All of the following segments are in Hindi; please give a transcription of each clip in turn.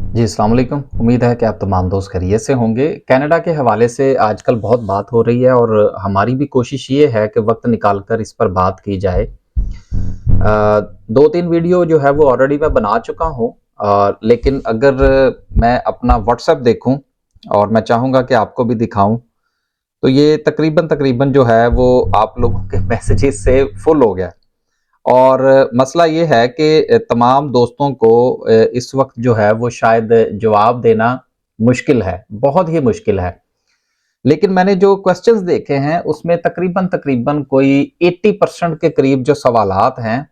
जी, अस्सलाम वालेकुम। उम्मीद है कि आप तमाम दोस्त खैरियत से होंगे। कनाडा के हवाले से आजकल बहुत बात हो रही है और हमारी भी कोशिश ये है कि वक्त निकाल कर इस पर बात की जाए। 2-3 वीडियो जो है वो ऑलरेडी मैं बना चुका हूँ, लेकिन अगर मैं अपना व्हाट्सएप देखूँ और मैं चाहूँगा कि आपको भी दिखाऊँ, तो ये तकरीबन तकरीबन जो है वो आप लोगों के मैसेजेस से फुल हो गया। और मसला ये है कि तमाम दोस्तों को इस वक्त जो है वो शायद जवाब देना मुश्किल है, बहुत ही मुश्किल है। लेकिन मैंने जो क्वेश्चंस देखे हैं उसमें तकरीबन तकरीबन कोई 80% के करीब जो सवालात हैं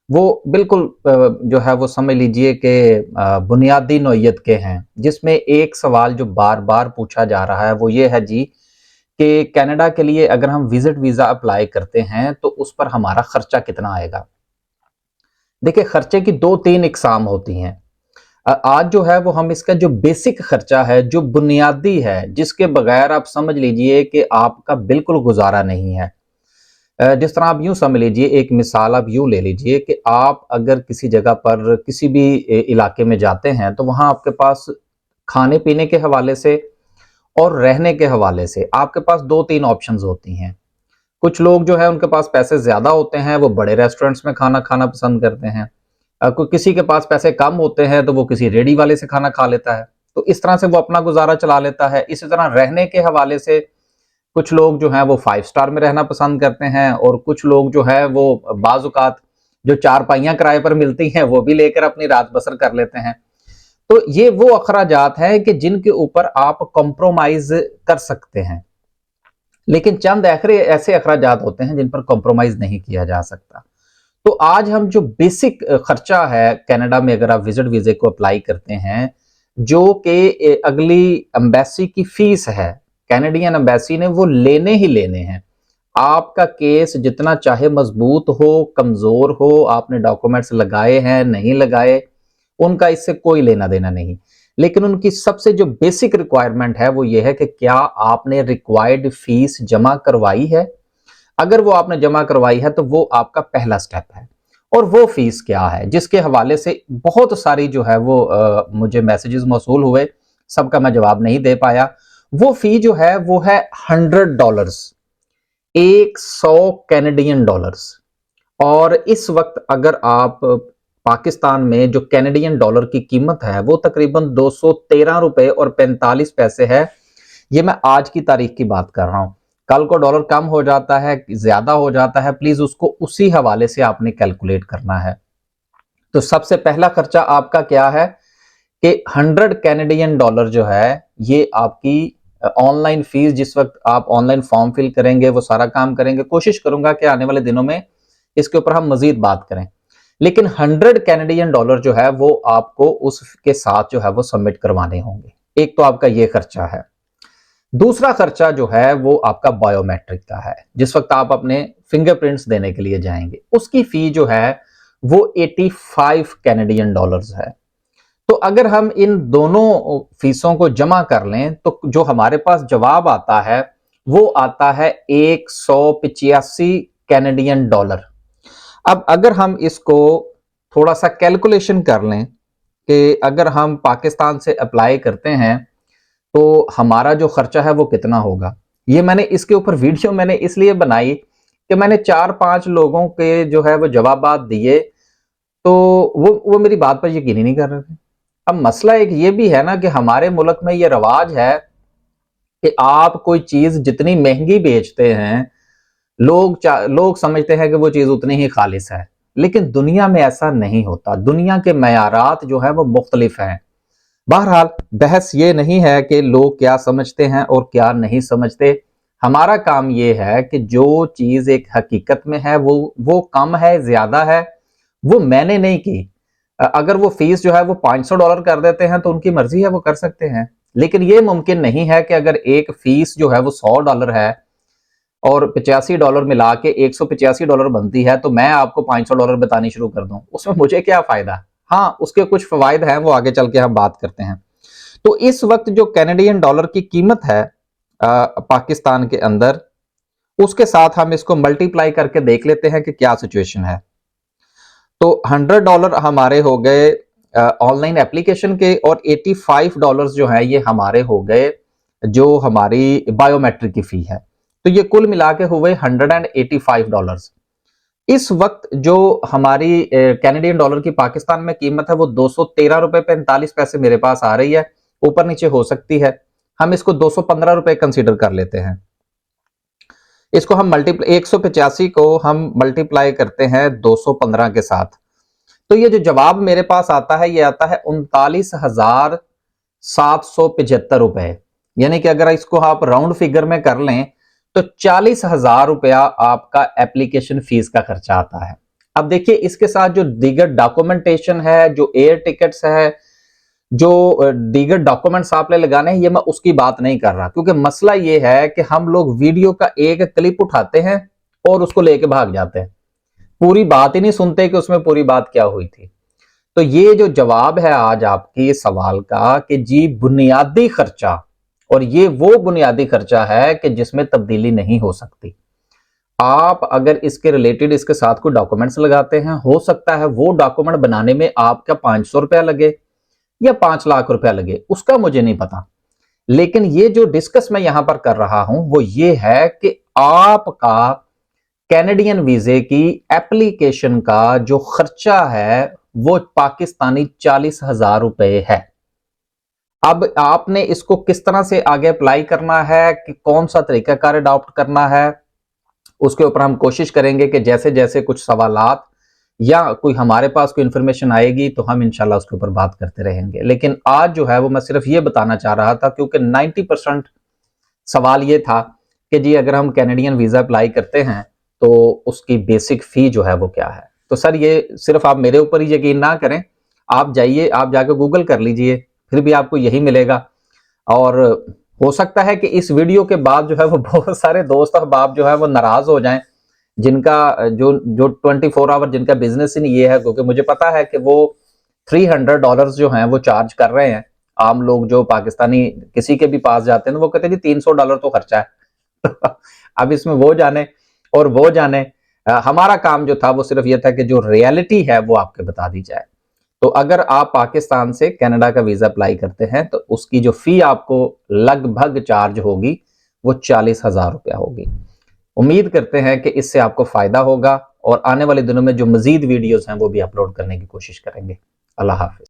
वो बिल्कुल जो है वो समझ लीजिए कि बुनियादी नौइयत के हैं, जिसमें एक सवाल जो बार बार पूछा जा रहा है वो ये है जी कि कनाडा के लिए अगर हम विजिट वीज़ा अप्लाई करते हैं तो उस पर हमारा खर्चा कितना आएगा। देखिए, खर्चे की 2-3 इकसाम होती हैं। आज जो है वो हम इसका जो बेसिक खर्चा है, जो बुनियादी है, जिसके बगैर आप समझ लीजिए कि आपका बिल्कुल गुजारा नहीं है। जिस तरह आप यूँ समझ लीजिए, एक मिसाल आप यूँ ले लीजिए कि आप अगर किसी जगह पर किसी भी इलाके में जाते हैं तो वहाँ आपके पास खाने-पीने के हवाले से और रहने के हवाले से आपके पास 2-3 ऑप्शंस होती हैं। कुछ लोग जो है उनके पास पैसे ज़्यादा होते हैं, वो बड़े रेस्टोरेंट्स में खाना खाना पसंद करते हैं। कोई किसी के पास पैसे कम होते हैं तो वो किसी रेडी वाले से खाना खा लेता है। तो इस तरह से वो अपना गुज़ारा चला लेता है। इसी तरह रहने के हवाले से कुछ लोग जो हैं वो 5 स्टार में रहना पसंद करते हैं और कुछ लोग जो है वो बाज़ औक़ात जो चारपाइयाँ किराए पर मिलती हैं वो भी लेकर अपनी रात बसर कर लेते हैं। तो ये वो अखराजात हैं कि जिनके ऊपर आप कॉम्प्रोमाइज़ कर सकते हैं। लेकिन चंद ऐखरे ऐसे अखराजात होते हैं जिन पर कॉम्प्रोमाइज़ नहीं किया जा सकता। तो आज हम जो बेसिक खर्चा है कनाडा में अगर आप विजिट वीज़े को अप्लाई करते हैं, जो कि अगली एम्बेसी की फीस है, कैनेडियन एम्बेसी ने वो लेने ही लेने हैं। आपका केस जितना चाहे मजबूत हो, कमज़ोर हो, आपने डॉक्यूमेंट्स लगाए हैं, नहीं लगाए, उनका इससे कोई लेना देना नहीं। लेकिन उनकी सबसे जो बेसिक रिक्वायरमेंट है वो ये है कि क्या आपने रिक्वायर्ड फीस जमा करवाई है। अगर वो आपने जमा करवाई है तो वो आपका पहला स्टेप है। और वो फीस क्या है, जिसके हवाले से बहुत सारी जो है वो मुझे मैसेजेस मौसूल हुए, सबका मैं जवाब नहीं दे पाया। वो फी जो है वो है $100, 100 कैनेडियन डॉलर्स। और इस वक्त अगर आप पाकिस्तान में जो कैनेडियन डॉलर की कीमत है वो तकरीबन 213 रुपए और 45 पैसे है। ये मैं आज की तारीख की बात कर रहा हूं। कल को डॉलर कम हो जाता है, ज्यादा हो जाता है, प्लीज उसको उसी हवाले से आपने कैलकुलेट करना है। तो सबसे पहला खर्चा आपका क्या है कि 100 कैनेडियन डॉलर जो है ये आपकी ऑनलाइन फीस, जिस वक्त आप ऑनलाइन फॉर्म फिल करेंगे वो सारा काम करेंगे। कोशिश करूंगा कि आने वाले दिनों में इसके ऊपर हम मजीद बात करें। लेकिन 100 कैनेडियन डॉलर जो है वो आपको उसके साथ जो है वो सबमिट करवाने होंगे। एक तो आपका ये खर्चा है। दूसरा खर्चा जो है वो आपका बायोमेट्रिक का है। जिस वक्त आप अपने फिंगरप्रिंट्स देने के लिए जाएंगे उसकी फी जो है वो 85 कैनेडियन डॉलर्स है। तो अगर हम इन दोनों फीसों को जमा कर लें तो जो हमारे पास जवाब आता है वो आता है 185 कैनेडियन डॉलर। अब अगर हम इसको थोड़ा सा कैलकुलेशन कर लें कि अगर हम पाकिस्तान से अप्लाई करते हैं तो हमारा जो खर्चा है वो कितना होगा। ये मैंने इसके ऊपर वीडियो मैंने इसलिए बनाई कि मैंने 4-5 लोगों के जो है वो जवाबात दिए, तो वो मेरी बात पर यकीन ही नहीं कर रहे थे। अब मसला एक ये भी है ना कि हमारे मुल्क में ये रवाज है कि आप कोई चीज जितनी महंगी बेचते हैं लोग समझते हैं कि वो चीज उतनी ही खालिस है। लेकिन दुनिया में ऐसा नहीं होता। दुनिया के मयारात जो है वो मुख्तलिफ हैं। बहरहाल बहस ये नहीं है कि लोग क्या समझते हैं और क्या नहीं समझते। हमारा काम ये है कि जो चीज एक हकीकत में है वो कम है ज्यादा है वो मैंने नहीं की। अगर वो फीस जो है वो $500 कर देते हैं तो उनकी मर्जी है, वो कर सकते हैं। लेकिन ये मुमकिन नहीं है कि अगर एक फीस जो है वो $100 है और $85 मिला के $185 बनती है तो मैं आपको $500 बतानी शुरू कर दूं, उसमें मुझे क्या फायदा। हाँ, उसके कुछ फवायद हैं, वो आगे चल के हम बात करते हैं। तो इस वक्त जो कैनेडियन डॉलर की कीमत है पाकिस्तान के अंदर, उसके साथ हम इसको मल्टीप्लाई करके देख लेते हैं कि क्या सिचुएशन है। तो $100 हमारे हो गए ऑनलाइन एप्लीकेशन के, और $85 जो है ये हमारे हो गए जो हमारी बायोमेट्रिक की फी है। तो ये कुल मिला के हुए $185। इस वक्त जो हमारी कैनेडियन डॉलर की पाकिस्तान में कीमत है वो ₹213.45 मेरे पास आ रही है, ऊपर नीचे हो सकती है। हम इसको ₹215 कंसीडर कर लेते हैं। इसको हम 185 को हम मल्टीप्लाई करते हैं 215 के साथ, तो ये जो जवाब मेरे पास आता है ये आता है ₹39,775। यानी कि अगर इसको आप राउंड फिगर में कर लें तो ₹40,000 आपका एप्लीकेशन फीस का खर्चा आता है। अब देखिए इसके साथ जो दीगर डॉक्यूमेंटेशन है, जो एयर टिकट्स है, जो दीगर डॉक्यूमेंट्स आपने लगाने हैं, ये मैं उसकी बात नहीं कर रहा, क्योंकि मसला ये है कि हम लोग वीडियो का एक क्लिप उठाते हैं और उसको लेके भाग जाते हैं, पूरी बात ही नहीं सुनते कि उसमें पूरी बात क्या हुई थी। तो ये जो जवाब है आज आपके सवाल का कि जी बुनियादी खर्चा, और ये वो बुनियादी खर्चा है कि जिसमें तब्दीली नहीं हो सकती। आप अगर इसके रिलेटेड इसके साथ कोई डॉक्यूमेंट्स लगाते हैं, हो सकता है वो डॉक्यूमेंट बनाने में आपका ₹500 लगे या ₹5 लाख लगे, उसका मुझे नहीं पता। लेकिन ये जो डिस्कस मैं यहां पर कर रहा हूं वो ये है कि आपका कैनेडियन वीजे की एप्लीकेशन का जो खर्चा है वो पाकिस्तानी ₹40,000 है। अब आपने इसको किस तरह से आगे अप्लाई करना है, कि कौन सा तरीकाकार अडॉप्ट करना है, उसके ऊपर हम कोशिश करेंगे कि जैसे जैसे कुछ सवालात या कोई हमारे पास कोई इंफॉर्मेशन आएगी तो हम इंशाल्लाह उसके ऊपर बात करते रहेंगे। लेकिन आज जो है वो मैं सिर्फ ये बताना चाह रहा था, क्योंकि 90% सवाल ये था कि जी अगर हम कैनेडियन वीजा अप्लाई करते हैं तो उसकी बेसिक फी जो है वो क्या है। तो सर ये सिर्फ आप मेरे ऊपर ही यकीन ना करें, आप जाइए, आप जाकर गूगल कर लीजिए, फिर भी आपको यही मिलेगा। और हो सकता है कि इस वीडियो के बाद जो है वो बहुत सारे दोस्त अहबाब जो है वो नाराज हो जाएं, जिनका जो 24 आवर जिनका बिजनेस ही ये है, क्योंकि मुझे पता है कि वो $300 जो हैं वो चार्ज कर रहे हैं। आम लोग जो पाकिस्तानी किसी के भी पास जाते हैं वो कहते हैं जी $300 तो खर्चा है। अब इसमें वो जाने और वो जाने, हमारा काम जो था वो सिर्फ ये था कि जो रियलिटी है वो आपके बता दी जाए। तो अगर आप पाकिस्तान से कनाडा का वीजा अप्लाई करते हैं तो उसकी जो फी आपको लगभग चार्ज होगी वो ₹40,000 होगी। उम्मीद करते हैं कि इससे आपको फायदा होगा, और आने वाले दिनों में जो मजीद वीडियोस हैं वो भी अपलोड करने की कोशिश करेंगे। अल्लाह हाफिज।